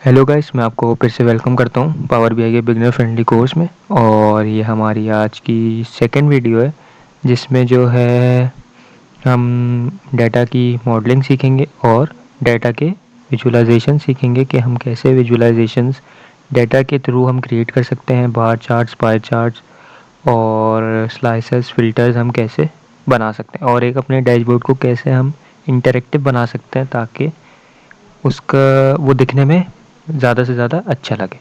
Hello guys, मैं आपको फिर से वेलकम करता हूँ पावर बीआई के बिगनर फ्रेंडली कोर्स में। और ये हमारी आज की सेकंड वीडियो है जिसमें जो है हम डाटा की मॉडलिंग सीखेंगे और डाटा के विजुअलाइजेशन सीखेंगे कि हम कैसे विजुअलाइजेशंस डाटा के थ्रू हम क्रिएट कर सकते हैं। बार चार्ट्स, पाई चार्ट्स और स्लाइसेस, फिल्टर्स हम कैसे बना सकते हैं और एक अपने डैशबोर्ड को कैसे हम इंटरेक्टिव बना सकते हैं ताकि उसका वो दिखने में ज़्यादा से ज़्यादा अच्छा लगे।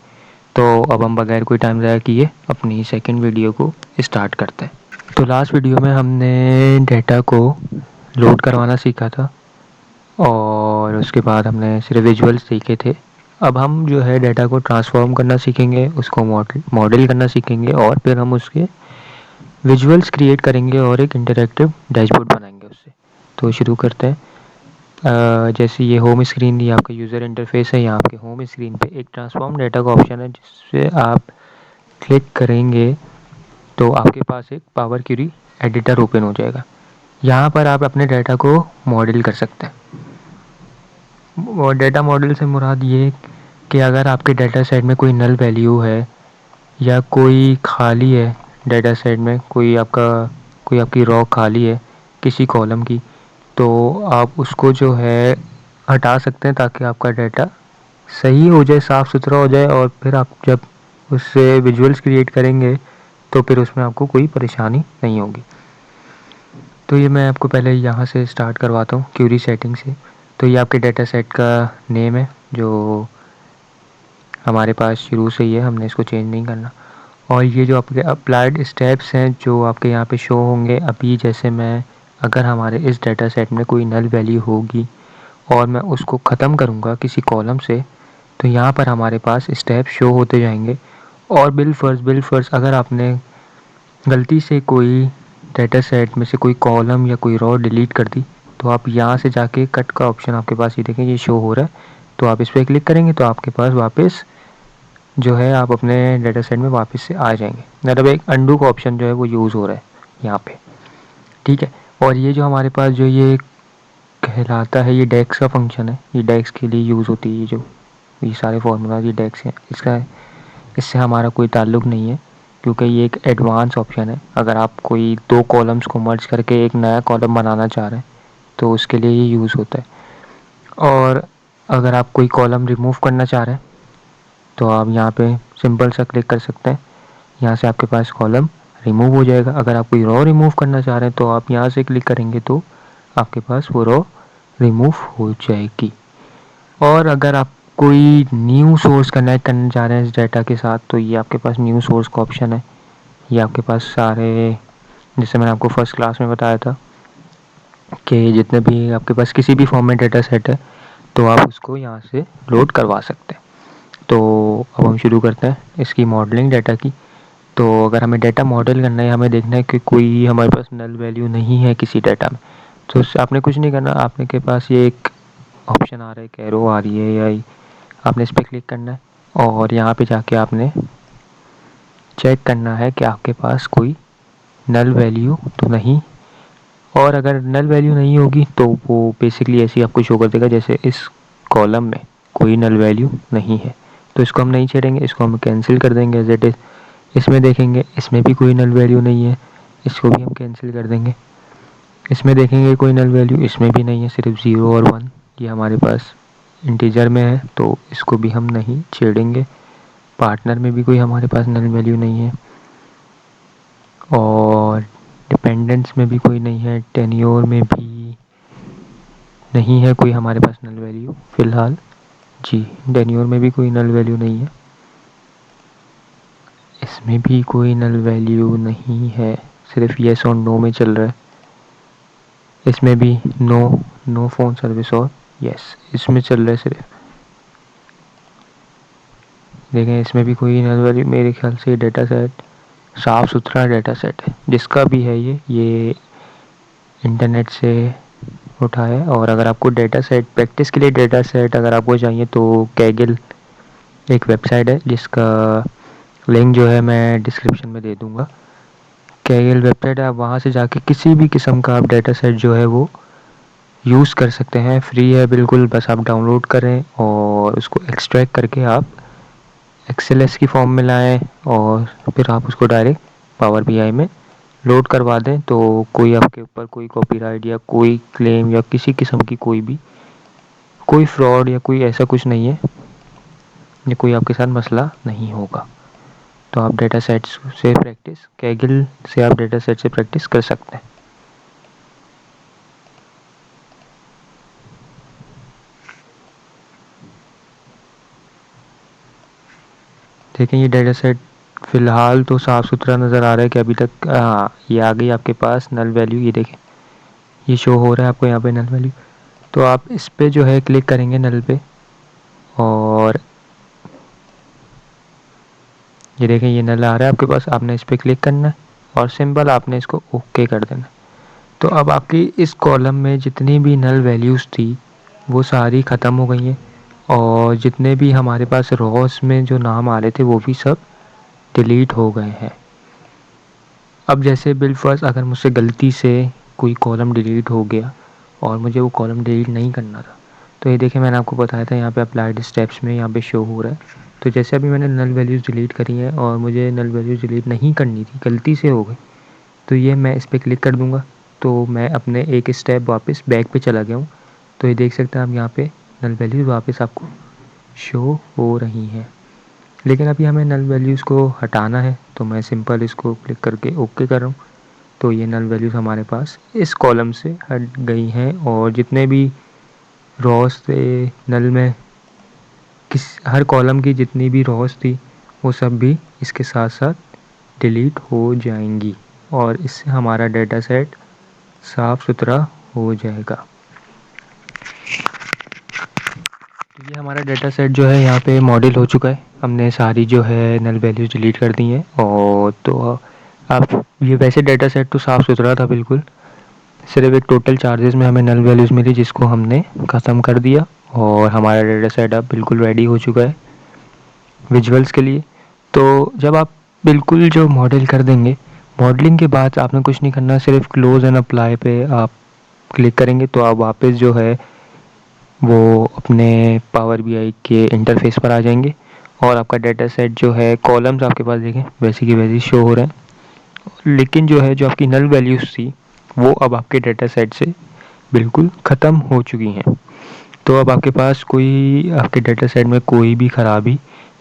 तो अब हम बगैर कोई टाइम ज़ाया किए अपनी सेकंड वीडियो को स्टार्ट करते हैं। तो लास्ट वीडियो में हमने डाटा को लोड करवाना सीखा था और उसके बाद हमने सिर्फ विजुअल्स सीखे थे। अब हम जो है डाटा को ट्रांसफॉर्म करना सीखेंगे, उसको मॉडल करना सीखेंगे और फिर हम उसके विजुअल्स क्रिएट करेंगे और एक इंटरेक्टिव डैशबोर्ड बनाएंगे उससे। तो शुरू करते हैं। जैसे ये होम स्क्रीन, ये आपका यूज़र इंटरफेस है। यहाँ आपके होम स्क्रीन पे एक ट्रांसफॉर्म डाटा का ऑप्शन है जिससे आप क्लिक करेंगे तो आपके पास एक पावर क्वेरी एडिटर ओपन हो जाएगा। यहाँ पर आप अपने डाटा को मॉडल कर सकते हैं। और डाटा मॉडल से मुराद ये कि अगर आपके डाटा सेट में कोई नल वैल्यू है या कोई खाली है, डाटा सेट में कोई आपकी रॉ खाली है किसी कॉलम की, तो आप उसको जो है हटा सकते हैं ताकि आपका डाटा सही हो जाए, साफ़ सुथरा हो जाए। और फिर आप जब उससे विजुअल्स क्रिएट करेंगे तो फिर उसमें आपको कोई परेशानी नहीं होगी। तो ये मैं आपको पहले यहाँ से स्टार्ट करवाता हूँ क्यूरी सेटिंग से। तो ये आपके डाटा सेट का नेम है जो हमारे पास शुरू से ही है, हमने इसको चेंज नहीं करना। और ये जो आपके अप्लाइड स्टेप्स हैं जो आपके यहाँ पे शो होंगे अभी, जैसे मैं अगर हमारे इस डाटा सेट में कोई नल वैल्यू होगी और मैं उसको ख़त्म करूँगा किसी कॉलम से, तो यहाँ पर हमारे पास स्टेप शो होते जाएंगे। और बिल फर्स्ट अगर आपने गलती से कोई डाटा सेट में से कोई कॉलम या कोई रो डिलीट कर दी, तो आप यहाँ से जाके कट का ऑप्शन आपके पास ये देखें, ये शो हो रहा है। तो आप इस पर क्लिक करेंगे तो आपके पास वापस जो है आप अपने डाटा सेट में वापस से आ जाएंगे। मतलब एक अंडू का ऑप्शन जो है वो यूज़ हो रहा है यहाँ पे, ठीक है। और ये जो हमारे पास जो ये कहलाता है, ये डेक्स का फंक्शन है, ये डेक्स के लिए यूज़ होती है। जो ये सारे फार्मूला ये डेक्स हैं, इससे हमारा कोई ताल्लुक़ नहीं है क्योंकि ये एक एडवांस ऑप्शन है। अगर आप कोई दो कॉलम्स को मर्ज करके एक नया कॉलम बनाना चाह रहे हैं तो उसके लिए ये यूज़ होता है। और अगर आप कोई कॉलम रिमूव करना चाह रहे हैं तो आप यहाँ पे सिंपल सा क्लिक कर सकते हैं, यहाँ से आपके पास कॉलम रिमूव हो जाएगा। अगर आप कोई रो रिमूव करना चाह रहे हैं तो आप यहाँ से क्लिक करेंगे तो आपके पास वो रो रिमूव हो जाएगी। और अगर आप कोई न्यू सोर्स कनेक्ट करना चाह रहे हैं इस डाटा के साथ, तो ये आपके पास न्यू सोर्स का ऑप्शन है। ये आपके पास सारे, जैसे मैंने आपको फर्स्ट क्लास में बताया था कि जितने भी आपके पास किसी भी फॉर्म में डाटा सेट है तो आप उसको यहाँ से लोड करवा सकते हैं। तो अब हम शुरू करते हैं इसकी मॉडलिंग डाटा की। तो अगर हमें डाटा मॉडल करना है, हमें देखना है कि कोई हमारे पास नल वैल्यू नहीं है किसी डाटा में, तो उससे आपने कुछ नहीं करना। आपने के पास ये एक ऑप्शन आ रहा है, एक एरो आ रही है, या आपने इस पर क्लिक करना है और यहाँ पे जाके आपने चेक करना है कि आपके पास कोई नल वैल्यू तो नहीं। और अगर नल वैल्यू नहीं होगी तो वो बेसिकली ऐसे ही आपको शो कर देगा जैसे इस कॉलम में कोई नल वैल्यू नहीं है। तो इसको हम नहीं छेड़ेंगे, इसको हम कैंसिल कर देंगे एज इट इज़। इसमें देखेंगे, इसमें भी कोई नल वैल्यू नहीं है, इसको भी हम कैंसिल कर देंगे। इसमें देखेंगे कोई नल वैल्यू, इसमें भी नहीं है, सिर्फ 0 और 1 ये हमारे पास इंटीजर में है, तो इसको भी हम नहीं छेड़ेंगे। पार्टनर में भी कोई हमारे पास नल वैल्यू नहीं है और डिपेंडेंस में भी कोई नहीं है, टेन्योर में भी नहीं है कोई हमारे पास नल वैल्यू फ़िलहाल। जी, टेन्योर में भी कोई नल वैल्यू नहीं है, इसमें भी कोई नल वैल्यू नहीं है, सिर्फ येस और नो में चल रहा है। इसमें भी नो, नो फ़ोन सर्विस और यस इसमें चल रहा है सिर्फ। देखें, इसमें भी कोई नल वैल्यू, मेरे ख्याल से डाटा सेट साफ़ सुथरा डाटा सेट है जिसका भी है ये इंटरनेट से उठाया है। और अगर आपको डाटा सेट प्रैक्टिस के लिए डाटा सेट अगर आपको चाहिए तो कैगल एक वेबसाइट है जिसका लिंक जो है मैं डिस्क्रिप्शन में दे दूँगा। कैगल वेबसाइट है, आप वहाँ से जाके किसी भी किस्म का आप डाटा सेट जो है वो यूज़ कर सकते हैं, फ्री है बिल्कुल। बस आप डाउनलोड करें और उसको एक्सट्रैक्ट करके आप एक्सएलएस की फॉर्म में लाएं और फिर आप उसको डायरेक्ट पावर बीआई में लोड करवा दें। तो कोई आपके ऊपर कोई कॉपीराइट या कोई क्लेम या किसी किस्म की कोई फ्रॉड या कोई ऐसा कुछ नहीं है, या कोई आपके साथ मसला नहीं होगा। तो आप डेटा सेट्स से प्रैक्टिस, कैगल से आप डेटा सेट से प्रैक्टिस कर सकते हैं। देखें ये डेटा सेट फ़िलहाल तो साफ़ सुथरा नज़र आ रहा है कि अभी तक, हाँ ये आ गई आपके पास नल वैल्यू। ये देखें ये शो हो रहा है आपको यहाँ पे नल वैल्यू। तो आप इस पे जो है क्लिक करेंगे नल पे, और ये देखें ये नल आ रहा है आपके पास। आपने इस पे क्लिक करना है और सिंपल आपने इसको ओके कर देना। तो अब आपकी इस कॉलम में जितनी भी नल वैल्यूज़ थी वो सारी ख़त्म हो गई हैं, और जितने भी हमारे पास रॉस में जो नाम आ रहे थे वो भी सब डिलीट हो गए हैं। अब जैसे बिल फर्स्ट अगर मुझसे गलती से कोई कॉलम डिलीट हो गया और मुझे वो कॉलम डिलीट नहीं करना था, तो ये देखिए मैंने आपको बताया था यहाँ पे अप्लाइड स्टेप्स में यहाँ पे शो हो रहा है। तो जैसे अभी मैंने नल वैल्यूज़ डिलीट करी हैं और मुझे नल वैल्यूज़ डिलीट नहीं करनी थी, गलती से हो गई, तो ये मैं इस पर क्लिक कर दूँगा तो मैं अपने एक स्टेप वापस बैक पे चला गया हूँ। तो ये देख सकते हैं आप यहाँ पे नल वैल्यूज़ वापस आपको शो हो रही हैं। लेकिन अभी हमें नल वैल्यूज़ को हटाना है, तो मैं सिंपल इसको क्लिक करके ओके कर रहा हूँ। तो ये नल वैल्यूज़ हमारे पास इस कॉलम से हट गई हैं, और जितने भी रॉस थे नल में, हर कॉलम की जितनी भी रॉस थी वो सब भी इसके साथ साथ डिलीट हो जाएंगी, और इससे हमारा डेटा सेट साफ़ सुथरा हो जाएगा। तो ये हमारा डेटा सेट जो है यहाँ पे मॉडल हो चुका है। हमने सारी जो है नल वैल्यूज़ डिलीट कर दी हैं, और तो अब ये वैसे डेटा सेट तो साफ़ सुथरा था बिल्कुल। सिर्फ एक टोटल चार्जेस में हमें नल वैल्यूज़ मिली जिसको हमने ख़त्म कर दिया, और हमारा डेटा सेट अब बिल्कुल रेडी हो चुका है विजुअल्स के लिए। तो जब आप बिल्कुल जो मॉडल कर देंगे, मॉडलिंग के बाद आपने कुछ नहीं करना, सिर्फ क्लोज एंड अप्लाई पे आप क्लिक करेंगे तो आप वापस जो है वो अपने पावर बीआई के इंटरफेस पर आ जाएंगे, और आपका डेटा सेट जो है कॉलम्स आपके पास देखें वैसे की वैसे शो हो रहे हैं। लेकिन जो है जो आपकी नल वैल्यूज़ थी वो अब आपके डेटा सेट से बिल्कुल ख़त्म हो चुकी हैं। तो अब आपके पास कोई आपके डेटा सेट में कोई भी ख़राबी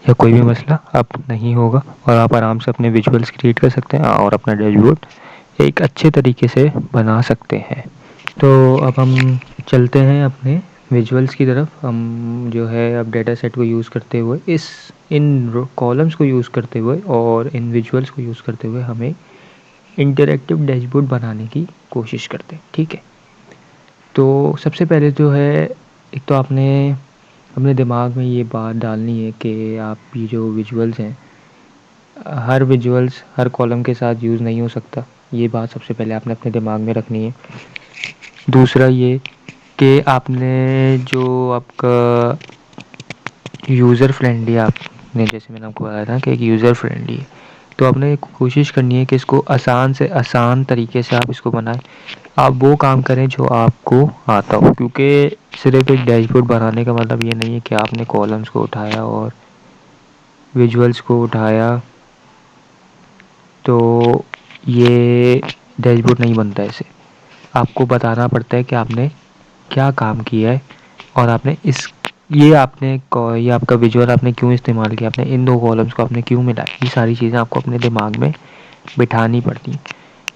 या कोई भी मसला अब नहीं होगा, और आप आराम से अपने विजुअल्स क्रिएट कर सकते हैं और अपना डैशबोर्ड एक अच्छे तरीके से बना सकते हैं। तो अब हम चलते हैं अपने विजुअल्स की तरफ। हम जो है अब डेटा सेट को यूज़ करते हुए इन कॉलम्स को यूज़ करते हुए और इन विजुअल्स को यूज़ करते हुए हमें इंटरैक्टिव डैशबोर्ड बनाने की कोशिश करते हैं, ठीक है। तो सबसे पहले जो है, एक तो आपने अपने दिमाग में ये बात डालनी है कि आप ये जो विजुअल्स हैं, हर विजुअल्स हर कॉलम के साथ यूज़ नहीं हो सकता। ये बात सबसे पहले आपने अपने दिमाग में रखनी है। दूसरा ये कि आपने जो आपका यूज़र फ्रेंडली, आपने जैसे मैंने आपको बताया था कि एक यूज़र फ्रेंडली है, तो आपने कोशिश करनी है कि इसको आसान से आसान तरीके से आप इसको बनाएं। आप वो काम करें जो आपको आता हो, क्योंकि सिर्फ एक डैशबोर्ड बनाने का मतलब ये नहीं है कि आपने कॉलम्स को उठाया और विजुअल्स को उठाया तो ये डैशबोर्ड नहीं बनता। ऐसे आपको बताना पड़ता है कि आपने क्या काम किया है, और आपने ये आपका विजुअल आपने क्यों इस्तेमाल किया, आपने इन दो कॉलम्स को आपने क्यों मिलाया। ये सारी चीज़ें आपको अपने दिमाग में बिठानी पड़ती हैं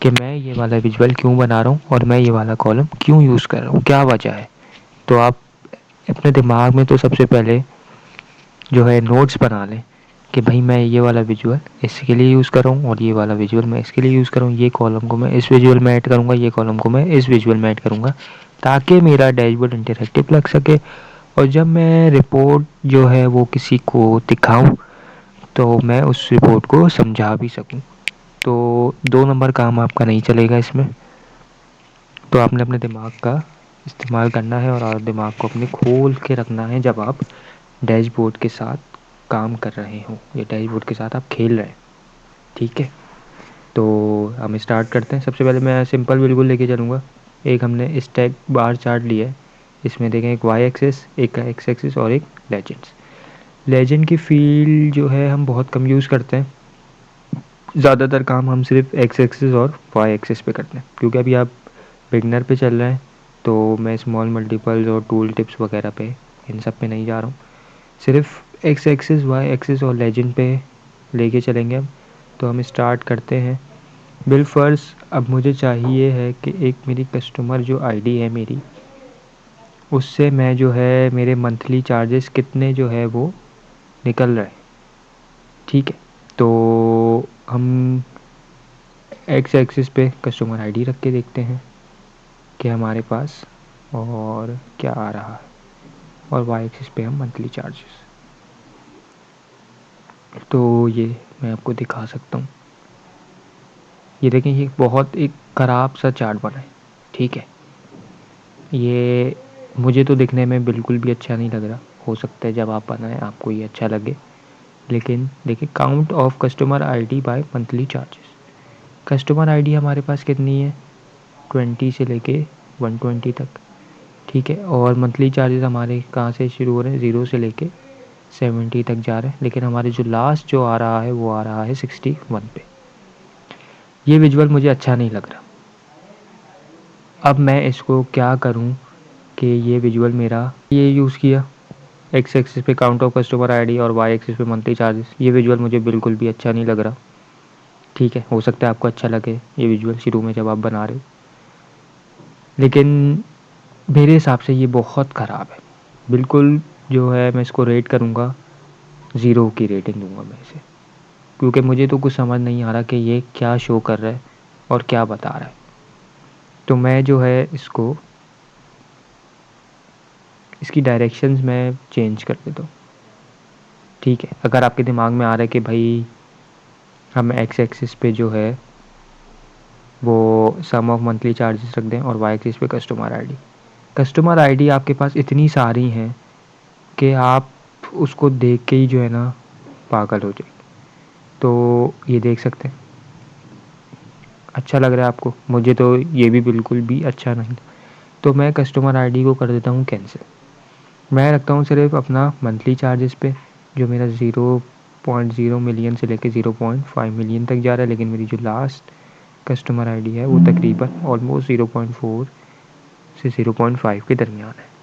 कि मैं ये वाला विजुअल क्यों बना रहा हूँ और मैं ये वाला कॉलम क्यों यूज़ कर रहा हूँ, क्या वजह है। तो आप अपने दिमाग में तो सबसे पहले जो है नोट्स बना लें कि भाई मैं ये वाला विजुअल इसके लिए यूज़ कर रहा हूँ और ये वाला विजुअल मैं इसके लिए यूज़ कर रहा हूँ, ये कॉलम को मैं इस विजुअल में ऐड करूँगा, ये कॉलम को मैं इस विजुअल में ऐड करूँगा, ताकि मेरा डैशबोर्ड इंटरैक्टिव लग सके। और जब मैं रिपोर्ट जो है वो किसी को दिखाऊं तो मैं उस रिपोर्ट को समझा भी सकूं। तो 2 नंबर काम आपका नहीं चलेगा इसमें। तो आपने अपने दिमाग का इस्तेमाल करना है और दिमाग को अपने खोल के रखना है जब आप डैशबोर्ड के साथ काम कर रहे हो या डैशबोर्ड के साथ आप खेल रहे हैं, ठीक है। तो हम स्टार्ट करते हैं। सबसे पहले मैं सिंपल बिल्कुल लेके चलूँगा। एक हमने स्टैक बार चार्ट लिया है, इसमें देखें एक वाई एक्सिस, एक एक्स एक्सिस और एक लेजेंड्स। लेजेंड की फील्ड जो है हम बहुत कम यूज़ करते हैं, ज़्यादातर काम हम सिर्फ एक्स एक्सिस और वाई एक्सिस पे करते हैं, क्योंकि अभी आप बिगनर पे चल रहे हैं तो मैं स्मॉल मल्टीपल्स और टूल टिप्स वगैरह पे इन सब पे नहीं जा रहा हूँ, सिर्फ एक्स एक्सिस वाई एक्सिस और लेजेंड पे लेके चलेंगे हम। तो हम स्टार्ट करते हैं। बिल फर्स्ट अब मुझे चाहिए है कि एक मेरी कस्टमर जो आईडी है मेरी, उससे मैं जो है मेरे मंथली चार्जेस कितने जो है वो निकल रहे हैं। ठीक है, तो हम एक्स एक्सिस पे कस्टमर आईडी रख के देखते हैं कि हमारे पास और क्या आ रहा है, और वाई एक्सिस पे हम मंथली चार्जेस। तो ये मैं आपको दिखा सकता हूँ। ये देखें, ये बहुत एक ख़राब सा चार्ट बना है। ठीक है, ये मुझे तो दिखने में बिल्कुल भी अच्छा नहीं लग रहा, हो सकता है जब आप बनाएं आपको ये अच्छा लगे। लेकिन देखिए, count of customer ID by monthly charges. Customer ID हमारे पास कितनी है, 20 से लेके 120 तक। ठीक है, और मंथली चार्जेस हमारे कहाँ से शुरू हो रहे हैं, 0 से लेके 70 तक जा रहे हैं। लेकिन हमारे जो लास्ट जो आ रहा है वो आ रहा है 61 पे। ये विजुअल मुझे अच्छा नहीं लग रहा। अब मैं इसको क्या करूं कि ये विजुअल मेरा ये यूज़ किया, एक्स एक्सिस पे काउंट ऑफ कस्टमर आईडी और वाई एक्सिस पे मंथली चार्जेस। ये विजुअल मुझे बिल्कुल भी अच्छा नहीं लग रहा। ठीक है, हो सकता है आपको अच्छा लगे ये विजुअल शुरू में जब आप बना रहे हो, लेकिन मेरे हिसाब से ये बहुत ख़राब है बिल्कुल। जो है मैं इसको रेट करूँगा, 0 की रेटिंग दूंगा मैं इसे, क्योंकि मुझे तो कुछ समझ नहीं आ रहा कि ये क्या शो कर रहा है और क्या बता रहा है। तो मैं जो है इसको, इसकी डायरेक्शंस मैं चेंज कर देता हूँ। ठीक है, अगर आपके दिमाग में आ रहा है कि भाई हम एक्स एक्सिस पे जो है वो सम ऑफ मंथली चार्जेस रख दें और वाई एक्सिस पे कस्टमर आईडी। कस्टमर आईडी आपके पास इतनी सारी हैं कि आप उसको देख के ही जो है ना पागल हो जाए। तो ये देख सकते हैं, अच्छा लग रहा है आपको, मुझे तो ये भी बिल्कुल भी अच्छा नहीं। तो मैं कस्टमर आईडी को कर देता हूँ कैंसिल। मैं रखता हूँ सिर्फ अपना मंथली चार्जेस पे, जो मेरा 0.0 मिलियन से लेके 0.5 मिलियन तक जा रहा है। लेकिन मेरी जो लास्ट कस्टमर आईडी है वो तकरीबन ऑलमोस्ट 0.4 से 0.5 के दरमियान है।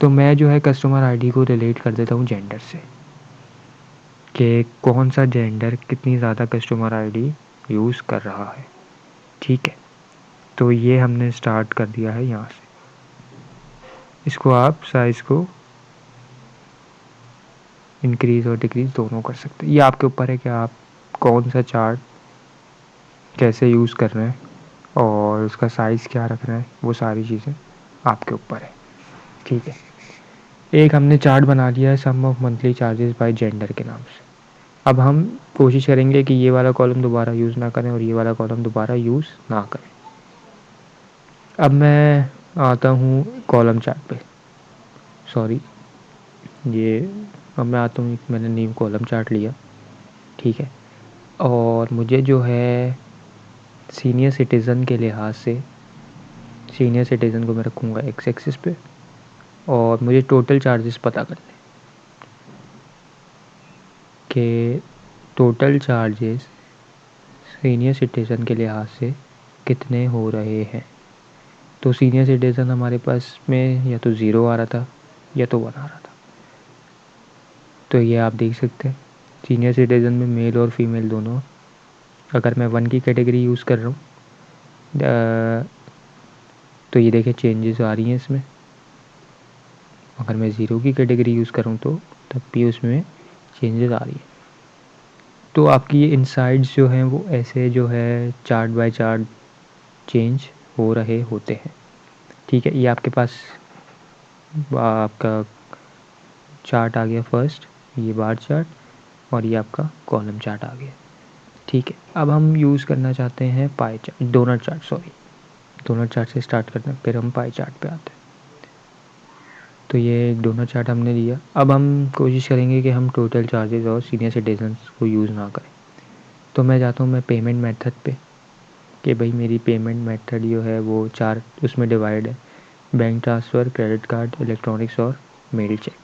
तो मैं जो है कस्टमर आईडी को रिलेट कर देता हूँ जेंडर से, कि कौन सा जेंडर कितनी ज़्यादा कस्टमर आईडी यूज़ कर रहा है। ठीक है, तो ये हमने स्टार्ट कर दिया है यहाँ से। इसको आप साइज़ को इंक्रीज़ और डिक्रीज़ दोनों कर सकते हैं। ये आपके ऊपर है कि आप कौन सा चार्ट कैसे यूज़ कर रहे हैं और उसका साइज़ क्या रख रहे हैं, वो सारी चीज़ें आपके ऊपर है। ठीक है, एक हमने चार्ट बना लिया है sum of monthly charges by gender के नाम से। अब हम कोशिश करेंगे कि ये वाला कॉलम दोबारा यूज़ ना करें और ये वाला कॉलम दोबारा यूज़ ना करें। अब मैं आता हूँ कॉलम चार्ट पे, सॉरी ये, अब मैं आता हूँ, मैंने न्यू कॉलम चार्ट लिया। ठीक है, और मुझे जो है सीनियर सिटीज़न के लिहाज से सीनियर सिटीज़न को मैं रखूँगा एक्स एक्सिस पे, और मुझे टोटल चार्जेस पता करने कि टोटल चार्जेस सीनियर सिटीज़न के लिहाज से कितने हो रहे हैं। तो सीनियर सिटीज़न हमारे पास में या तो 0 आ रहा था या तो 1 आ रहा था। तो ये आप देख सकते हैं, सीनियर सिटीज़न में मेल और फीमेल दोनों। अगर मैं 1 की कैटेगरी यूज़ कर रहा हूँ तो ये देखिए चेंजेस आ रही हैं इसमें। अगर मैं 0 की कैटेगरी यूज़ करूँ तो तब भी उसमें चेंजेस आ रही है। तो आपकी ये इनसाइड्स जो हैं वो ऐसे जो है चार्ट बाय चार्ट चेंज हो रहे होते हैं। ठीक है, ये आपके पास आपका चार्ट आ गया फर्स्ट, ये बार चार्ट, और ये आपका कॉलम चार्ट आ गया। ठीक है, अब हम यूज़ करना चाहते हैं pie chart, donut chart, sorry donut chart से स्टार्ट करते हैं फिर हम पाई चार्ट पे आते हैं। तो ये एक डोनट चार्ट हमने लिया। अब हम कोशिश करेंगे कि हम टोटल चार्जेस और सीनियर सिटीजन्स को यूज़ ना करें। तो मैं जाता हूँ मैं पेमेंट मेथड पे, कि भाई मेरी पेमेंट मेथड जो है वो 4 उसमें डिवाइड है, bank transfer, credit card, electronics और मेल चेक।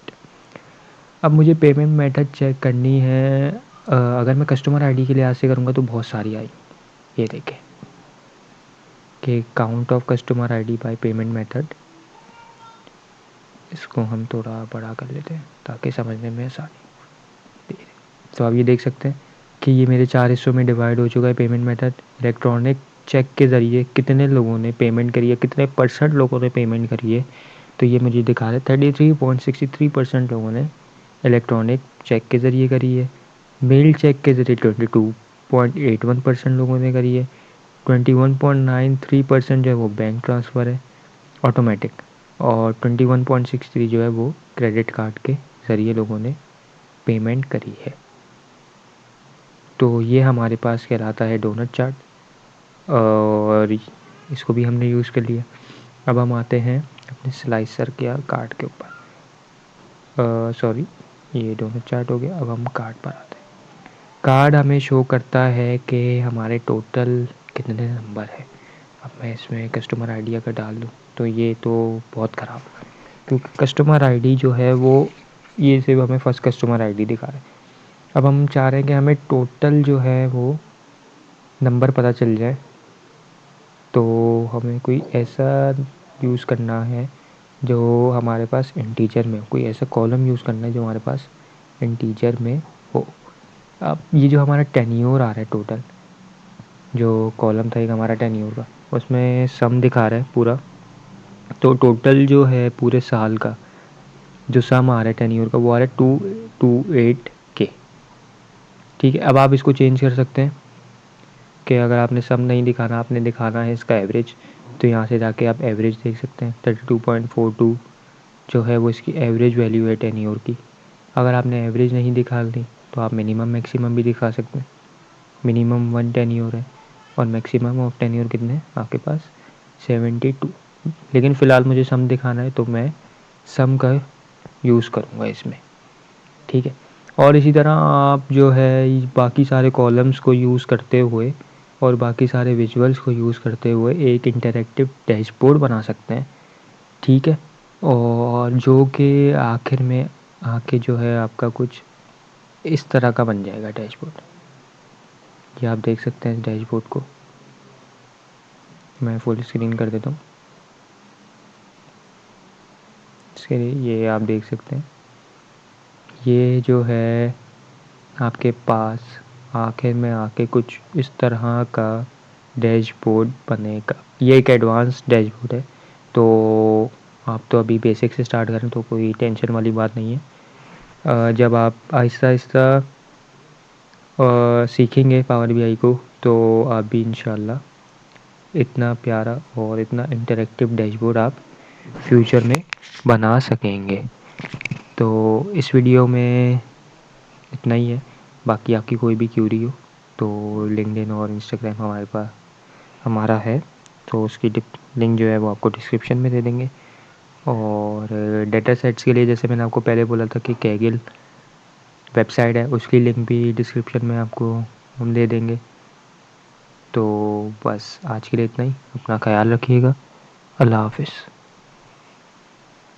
अब मुझे पेमेंट मेथड चेक करनी है। अगर मैं कस्टमर आईडी के लिहाज से करूँगा तो बहुत सारी आई, ये देखें कि count of customer ID by payment method. इसको हम थोड़ा बड़ा कर लेते हैं ताकि समझने में आसानी हो। तो आप ये देख सकते हैं कि ये मेरे 4 हिस्सों में डिवाइड हो चुका है पेमेंट मेथड। इलेक्ट्रॉनिक चेक के ज़रिए कितने लोगों ने पेमेंट करी है, कितने % लोगों ने पेमेंट करी है, तो ये मुझे दिखा रहा है 33.63% लोगों ने इलेक्ट्रॉनिक चेक के ज़रिए करी है। मेल चेक के ज़रिए 22.81% लोगों ने करी है। 21.93% जो है वो बैंक ट्रांसफ़र है ऑटोमेटिक, और 21.63 जो है वो क्रेडिट कार्ड के ज़रिए लोगों ने पेमेंट करी है। तो ये हमारे पास कहलाता है डोनट चार्ट, और इसको भी हमने यूज़ कर लिया। अब हम आते हैं अपने स्लाइसर के या कार्ड के ऊपर। सॉरी, ये डोनट चार्ट हो गया। अब हम कार्ड पर आते हैं। कार्ड हमें शो करता है कि हमारे टोटल कितने नंबर है। अब मैं इसमें कस्टमर आईडी अगर डाल दूँ तो ये तो बहुत ख़राब, क्योंकि कस्टमर आईडी जो है वो ये सिर्फ हमें फर्स्ट कस्टमर आईडी दिखा रहा है। अब हम चाह रहे हैं कि हमें टोटल जो है वो नंबर पता चल जाए, तो हमें कोई ऐसा यूज़ करना है जो हमारे पास इंटीजर में हो, कोई ऐसा कॉलम यूज़ करना है जो हमारे पास इंटीजर में हो। अब ये जो हमारा टेन्योर आ रहा है टोटल, जो कॉलम था एक हमारा टेन्योर का, उसमें सम दिखा रहा है पूरा, तो टोटल जो है पूरे साल का जो सम आ रहा है टेन्योर का वो आ रहा है 228K। ठीक है, अब आप इसको चेंज कर सकते हैं कि अगर आपने सम नहीं दिखाना, आपने दिखाना है इसका एवरेज, तो यहाँ से जाके आप एवरेज देख सकते हैं। 32.42 जो है वो इसकी एवरेज वैल्यू है टेन्योर की। अगर आपने एवरेज नहीं दिखानी तो आप मिनिमम मैक्सिमम भी दिखा सकते हैं। मिनिमम 1 टेन्योर है और मैक्सिमम ऑफ टेन्योर कितने हैं आपके पास 72। लेकिन फ़िलहाल मुझे सम दिखाना है तो मैं सम का यूज़ करूँगा इसमें। ठीक है, और इसी तरह आप जो है बाकी सारे कॉलम्स को यूज़ करते हुए और बाकी सारे विजुअल्स को यूज़ करते हुए एक इंटरैक्टिव डैशबोर्ड बना सकते हैं। ठीक है, और जो कि आखिर में आके जो है आपका कुछ इस तरह का बन जाएगा डैशबोर्ड। ये आप देख सकते हैं इस डैशबोर्ड को, मैं फुल स्क्रीन कर देता हूँ। इसके लिए ये आप देख सकते हैं, ये जो है आपके पास आखिर में आके कुछ इस तरह का डैशबोर्ड बनेगा। ये एक एडवांस डैशबोर्ड है, तो आप तो अभी बेसिक से स्टार्ट करें तो कोई टेंशन वाली बात नहीं है। जब आप आहिस्ता आहिस्ता सीखेंगे पावर बीआई को, तो आप भी इंशाल्लाह इतना प्यारा और इतना इंटरेक्टिव डैशबोर्ड आप फ्यूचर में बना सकेंगे। तो इस वीडियो में इतना ही है। बाकी आपकी कोई भी क्यूरी हो तो लिंक्डइन और इंस्टाग्राम हमारे पास हमारा है, तो उसकी लिंक जो है वो आपको डिस्क्रिप्शन में दे देंगे। और डेटा सेट्स के लिए जैसे मैंने आपको पहले बोला था कि कैगिल वेबसाइट है, उसकी लिंक भी डिस्क्रिप्शन में आपको हम दे देंगे। तो बस आज के लिए इतना ही। अपना ख्याल रखिएगा। अल्लाह हाफ़िज़।